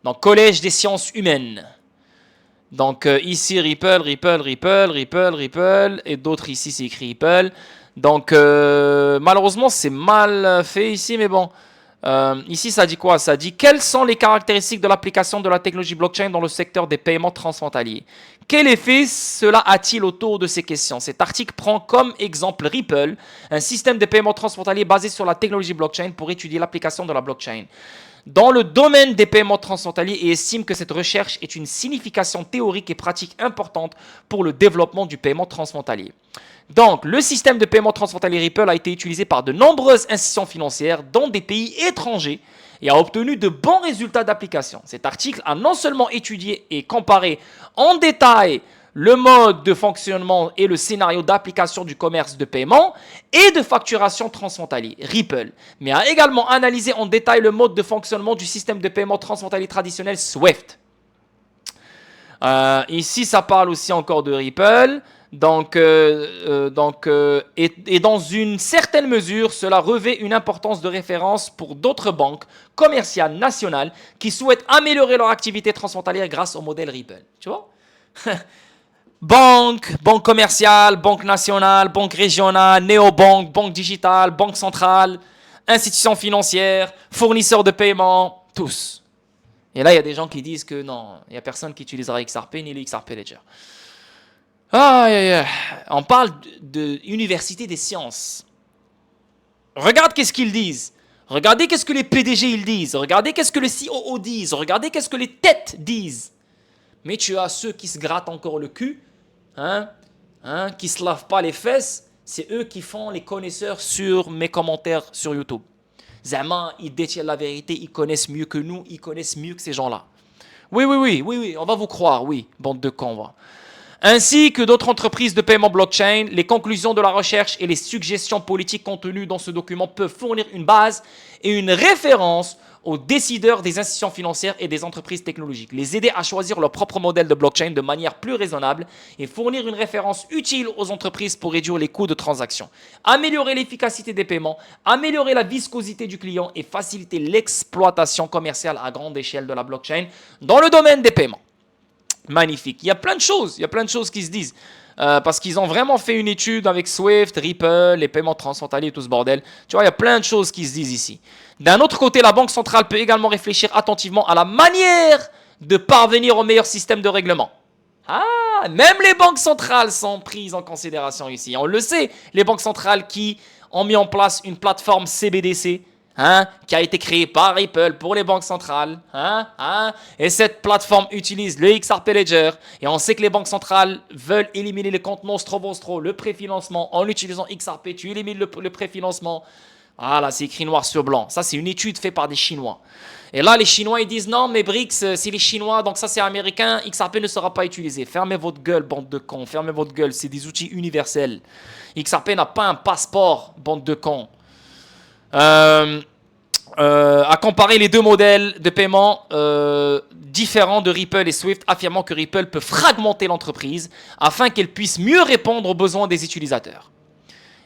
dans Collège des sciences humaines. Donc ici Ripple, et d'autres ici c'est écrit Ripple. Donc malheureusement c'est mal fait ici, mais bon. Ici, ça dit quoi? Ça dit quelles sont les caractéristiques de l'application de la technologie blockchain dans le secteur des paiements transfrontaliers? Quel effet cela a-t-il autour de ces questions? Cet article prend comme exemple Ripple, un système de paiement transfrontalier basé sur la technologie blockchain pour étudier l'application de la blockchain dans le domaine des paiements transfrontaliers et estime que cette recherche est une signification théorique et pratique importante pour le développement du paiement transfrontalier. Donc, le système de paiement transfrontalier Ripple a été utilisé par de nombreuses institutions financières dans des pays étrangers et a obtenu de bons résultats d'application. Cet article a non seulement étudié et comparé en détail le mode de fonctionnement et le scénario d'application du commerce de paiement et de facturation transfrontalier Ripple, mais a également analysé en détail le mode de fonctionnement du système de paiement transfrontalier traditionnel Swift. Ici, ça parle aussi encore de Ripple. Donc, et dans une certaine mesure, cela revêt une importance de référence pour d'autres banques commerciales nationales qui souhaitent améliorer leur activité transfrontalière grâce au modèle Ripple. Tu vois? Banque commerciale, banque nationale, banque régionale, néobanque, banque digitale, banque centrale, institutions financières, fournisseurs de paiement, tous. Et là, il y a des gens qui disent que non, il n'y a personne qui utilisera XRP ni le XRP Ledger. On parle de université des sciences. Regarde qu'est-ce qu'ils disent. Regardez qu'est-ce que les PDG ils disent. Regardez qu'est-ce que les COO disent. Regardez qu'est-ce que les têtes disent. Mais tu as ceux qui se grattent encore le cul, qui se lavent pas les fesses. C'est eux qui font les connaisseurs sur mes commentaires sur YouTube. Zama, ils détiennent la vérité, ils connaissent mieux que nous, ils connaissent mieux que ces gens-là. Oui, on va vous croire, oui, bande de cons, va. Ainsi que d'autres entreprises de paiement blockchain, les conclusions de la recherche et les suggestions politiques contenues dans ce document peuvent fournir une base et une référence aux décideurs des institutions financières et des entreprises technologiques, les aider à choisir leur propre modèle de blockchain de manière plus raisonnable et fournir une référence utile aux entreprises pour réduire les coûts de transaction, améliorer l'efficacité des paiements, améliorer la viscosité du client et faciliter l'exploitation commerciale à grande échelle de la blockchain dans le domaine des paiements. Magnifique. Il y a plein de choses qui se disent. Parce qu'ils ont vraiment fait une étude avec Swift, Ripple, les paiements transfrontaliers, tout ce bordel. Tu vois, il y a plein de choses qui se disent ici. D'un autre côté, la Banque centrale peut également réfléchir attentivement à la manière de parvenir au meilleur système de règlement. Ah, même les banques centrales sont prises en considération ici. On le sait, les banques centrales qui ont mis en place une plateforme CBDC, qui a été créée par Ripple pour les banques centrales. Et cette plateforme utilise le XRP Ledger. Et on sait que les banques centrales veulent éliminer les comptes nostro-vostro, le préfinancement. En utilisant XRP, tu élimines le préfinancement. Ah là, c'est écrit noir sur blanc. Ça, c'est une étude faite par des Chinois. Et là, les Chinois, ils disent non, mais BRICS, c'est les Chinois, donc ça, c'est américain. XRP ne sera pas utilisé. Fermez votre gueule, bande de cons. Fermez votre gueule. C'est des outils universels. XRP n'a pas un passeport, bande de cons. À comparer les deux modèles de paiement différents de Ripple et Swift, affirmant que Ripple peut fragmenter l'entreprise afin qu'elle puisse mieux répondre aux besoins des utilisateurs.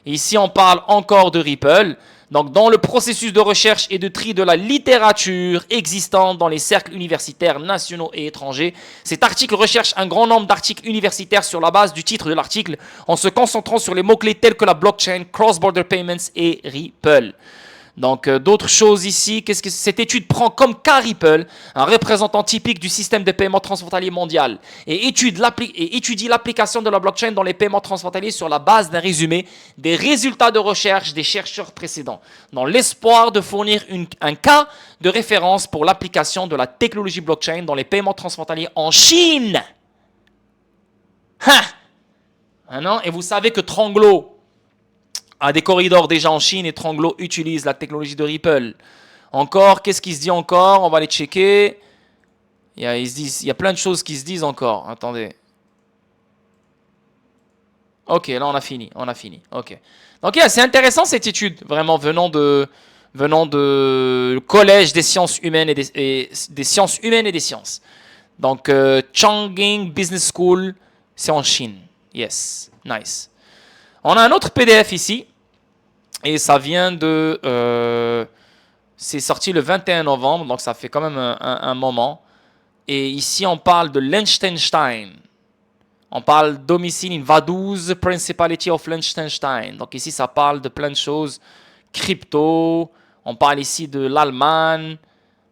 Et ici, on parle encore de Ripple. Donc, dans le processus de recherche et de tri de la littérature existante dans les cercles universitaires nationaux et étrangers, cet article recherche un grand nombre d'articles universitaires sur la base du titre de l'article en se concentrant sur les mots-clés tels que la blockchain, cross-border payments et Ripple. Donc, d'autres choses ici, qu'est-ce que cette étude prend comme cas Ripple, un représentant typique du système de paiement transfrontalier mondial, et étudie l'application de la blockchain dans les paiements transfrontaliers sur la base d'un résumé des résultats de recherche des chercheurs précédents, dans l'espoir de fournir un cas de référence pour l'application de la technologie blockchain dans les paiements transfrontaliers en Chine. Non, et vous savez que Tranglo a des corridors déjà en Chine et Tranglo utilise la technologie de Ripple. Encore, qu'est-ce qui se dit encore? On va aller checker. Il y a plein de choses qui se disent encore. Attendez. Ok, là on a fini. Ok. Donc c'est intéressant cette étude, vraiment venant de collège des sciences humaines et des sciences. Donc, Chongqing Business School, c'est en Chine. Yes, nice. On a un autre PDF ici. Et ça vient de... c'est sorti le 21 novembre, donc ça fait quand même un moment. Et ici, on parle de Liechtenstein. On parle domicile in Vaduz, Principality of Liechtenstein. Donc ici, ça parle de plein de choses. Crypto. On parle ici de l'Allemagne.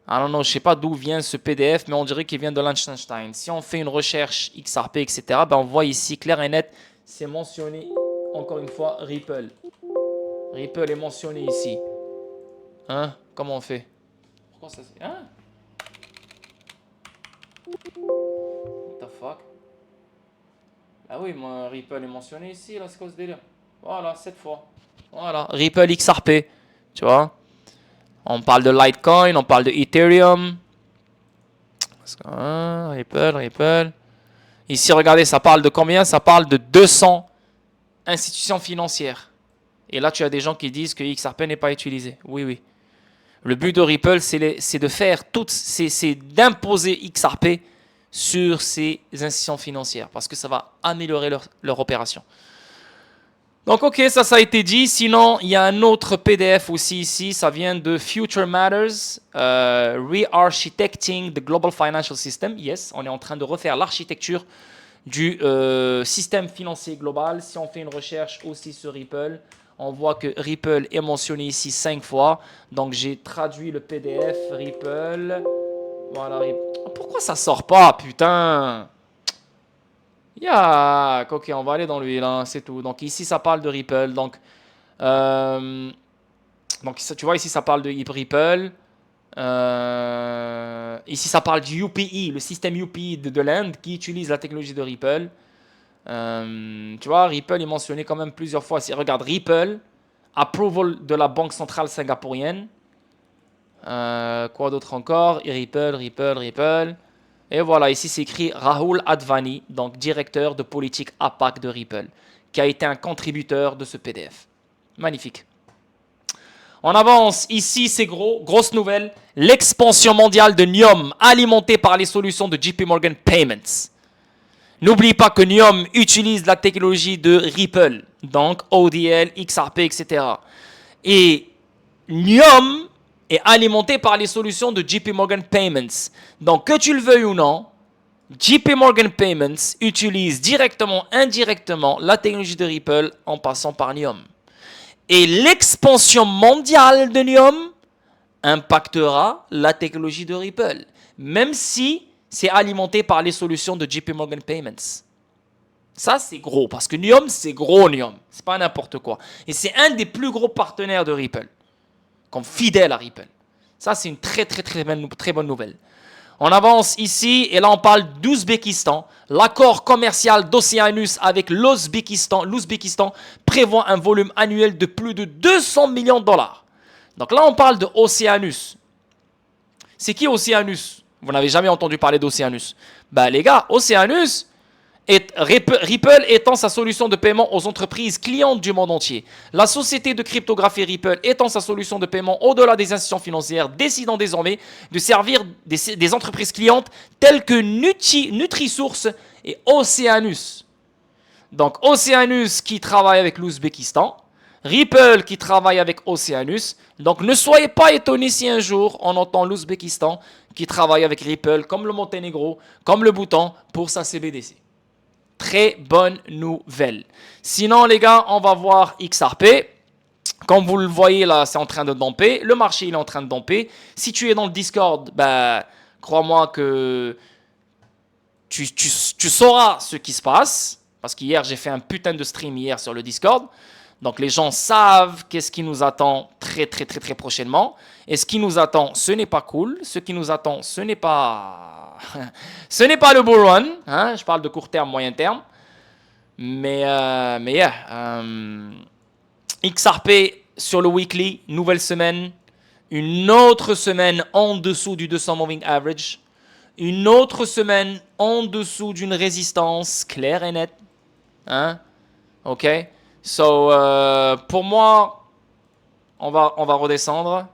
I don't know, je ne sais pas d'où vient ce PDF, mais on dirait qu'il vient de Liechtenstein. Si on fait une recherche XRP, etc., ben on voit ici clair et net, c'est mentionné, encore une fois, Ripple. Ripple est mentionné ici. Hein? Comment on fait? Pourquoi ça c'est... Hein? What the fuck? Ah oui, moi, Ripple est mentionné ici, là, c'est quoi ce délire? Voilà, cette fois. Voilà, Ripple XRP. Tu vois? On parle de Litecoin, on parle de Ethereum. Ripple. Ici, regardez, ça parle de combien? Ça parle de 200 institutions financières. Et là, tu as des gens qui disent que XRP n'est pas utilisé. Oui, oui. Le but de Ripple, c'est de faire c'est d'imposer XRP sur ces institutions financières parce que ça va améliorer leur opération. Donc, ok, ça a été dit. Sinon, il y a un autre PDF aussi ici. Ça vient de Future Matters, Re-Architecting the Global Financial System. Yes, on est en train de refaire l'architecture du système financier global. Si on fait une recherche aussi sur Ripple, on voit que Ripple est mentionné ici 5 fois. Donc, j'ai traduit le PDF Ripple. Voilà. Pourquoi ça sort pas, putain? Ok, on va aller dans l'huile, hein, c'est tout. Donc, ici, ça parle de Ripple. Donc, tu vois, ici, ça parle de Ripple. Ici, ça parle du UPI, le système UPI de l'Inde qui utilise la technologie de Ripple. Tu vois, Ripple est mentionné quand même plusieurs fois. Si regarde Ripple, approval de la banque centrale singapourienne. Quoi d'autre encore? Ripple. Et voilà, ici c'est écrit Rahul Advani, donc directeur de politique APAC de Ripple, qui a été un contributeur de ce PDF. Magnifique. On avance, ici c'est grosse nouvelle, l'expansion mondiale de Niom alimentée par les solutions de JP Morgan Payments. N'oublie pas que Niom utilise la technologie de Ripple, donc ODL, XRP, etc. Et Niom est alimenté par les solutions de JP Morgan Payments. Donc, que tu le veuilles ou non, JP Morgan Payments utilise directement, indirectement la technologie de Ripple en passant par Niom. Et l'expansion mondiale de Niom impactera la technologie de Ripple, même si c'est alimenté par les solutions de JP Morgan Payments. Ça, c'est gros, parce que Niom, c'est gros Niom. C'est pas n'importe quoi. Et c'est un des plus gros partenaires de Ripple, comme fidèle à Ripple. Ça, c'est une très bonne nouvelle. On avance ici, et là, on parle d'Ouzbékistan. L'accord commercial d'Oceanus avec l'Ouzbékistan prévoit un volume annuel de plus de 200 millions de dollars. Donc là, on parle de Oceanus. C'est qui Oceanus? Vous n'avez jamais entendu parler d'Oceanus? Ben, les gars, Oceanus, Ripple étend sa solution de paiement aux entreprises clientes du monde entier. La société de cryptographie Ripple étend sa solution de paiement au-delà des institutions financières, décidant désormais de servir des entreprises clientes telles que NutriSource et Oceanus. Donc Oceanus qui travaille avec l'Ouzbékistan, Ripple qui travaille avec Oceanus. Donc ne soyez pas étonnés si un jour on entend l'Ouzbékistan qui travaille avec Ripple, comme le Monténégro, comme le Bhoutan pour sa CBDC. Très bonne nouvelle. Sinon, les gars, on va voir XRP. Comme vous le voyez là, c'est en train de domper. Le marché, il est en train de domper. Si tu es dans le Discord, bah, crois-moi que tu sauras ce qui se passe. Parce qu'hier, j'ai fait un putain de stream hier sur le Discord. Donc, les gens savent qu'est-ce qui nous attend très prochainement. Et ce qui nous attend, ce n'est pas cool. Ce qui nous attend, ce n'est pas... ce n'est pas le bull run, hein, je parle de court terme, moyen terme. Mais yeah. XRP sur le weekly, nouvelle semaine. Une autre semaine en dessous du 200 moving average. Une autre semaine en dessous d'une résistance claire et nette. Hein? Ok? So, pour moi, on va redescendre.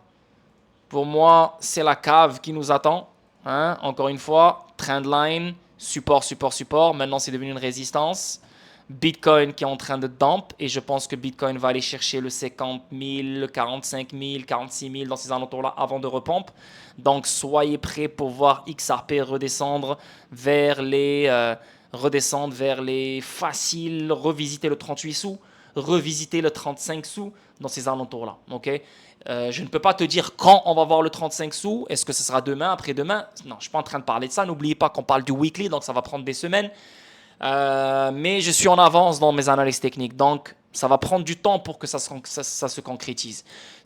Pour moi, c'est la cave qui nous attend. Hein? Encore une fois, trendline, support, support, support. Maintenant, c'est devenu une résistance. Bitcoin qui est en train de dump et je pense que Bitcoin va aller chercher le 50 000, 45 000, 46 000 dans ces alentours-là avant de repompe. Donc, soyez prêts pour voir XRP redescendre vers les faciles, revisiter le 38 sous, revisiter le 35 sous dans ces alentours-là. Ok? Je ne peux pas te dire quand on va voir le 35 sous. Est-ce que ce sera demain, après-demain? Non, je ne suis pas en train de parler de ça. N'oubliez pas qu'on parle du weekly, donc ça va prendre des semaines. Mais je suis en avance dans mes analyses techniques, donc ça va prendre du temps pour que ça se concrétise.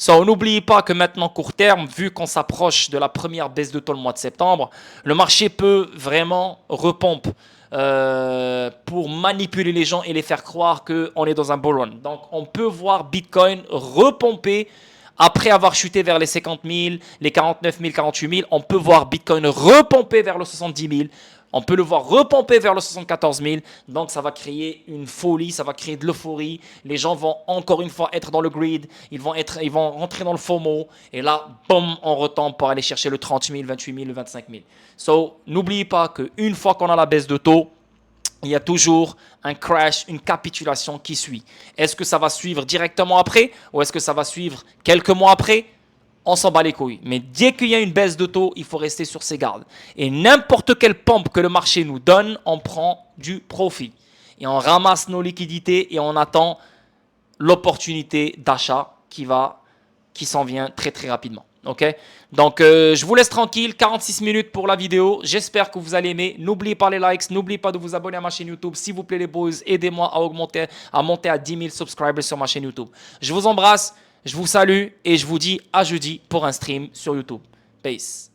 N'oubliez pas que maintenant, court terme, vu qu'on s'approche de la première baisse de taux le mois de septembre, le marché peut vraiment repompe pour manipuler les gens et les faire croire qu'on est dans un bull run. Donc on peut voir Bitcoin repomper. Après avoir chuté vers les 50 000, les 49 000, 48 000, on peut voir Bitcoin repomper vers le 70 000. On peut le voir repomper vers le 74 000. Donc, ça va créer une folie, ça va créer de l'euphorie. Les gens vont encore une fois être dans le grid. Ils vont rentrer dans le FOMO. Et là, boum, on retombe pour aller chercher le 30 000, 28 000, le 25 000. N'oubliez pas qu'une fois qu'on a la baisse de taux, il y a toujours un crash, une capitulation qui suit. Est-ce que ça va suivre directement après ou est-ce que ça va suivre quelques mois après? On s'en bat les couilles. Mais dès qu'il y a une baisse de taux, il faut rester sur ses gardes. Et n'importe quelle pompe que le marché nous donne, on prend du profit. Et on ramasse nos liquidités et on attend l'opportunité d'achat qui s'en vient très très rapidement. Ok, donc je vous laisse tranquille, 46 minutes pour la vidéo, j'espère que vous allez aimer, n'oubliez pas les likes, n'oubliez pas de vous abonner à ma chaîne YouTube, s'il vous plaît les boys, aidez-moi à monter à 10 000 subscribers sur ma chaîne YouTube. Je vous embrasse, je vous salue et je vous dis à jeudi pour un stream sur YouTube. Peace.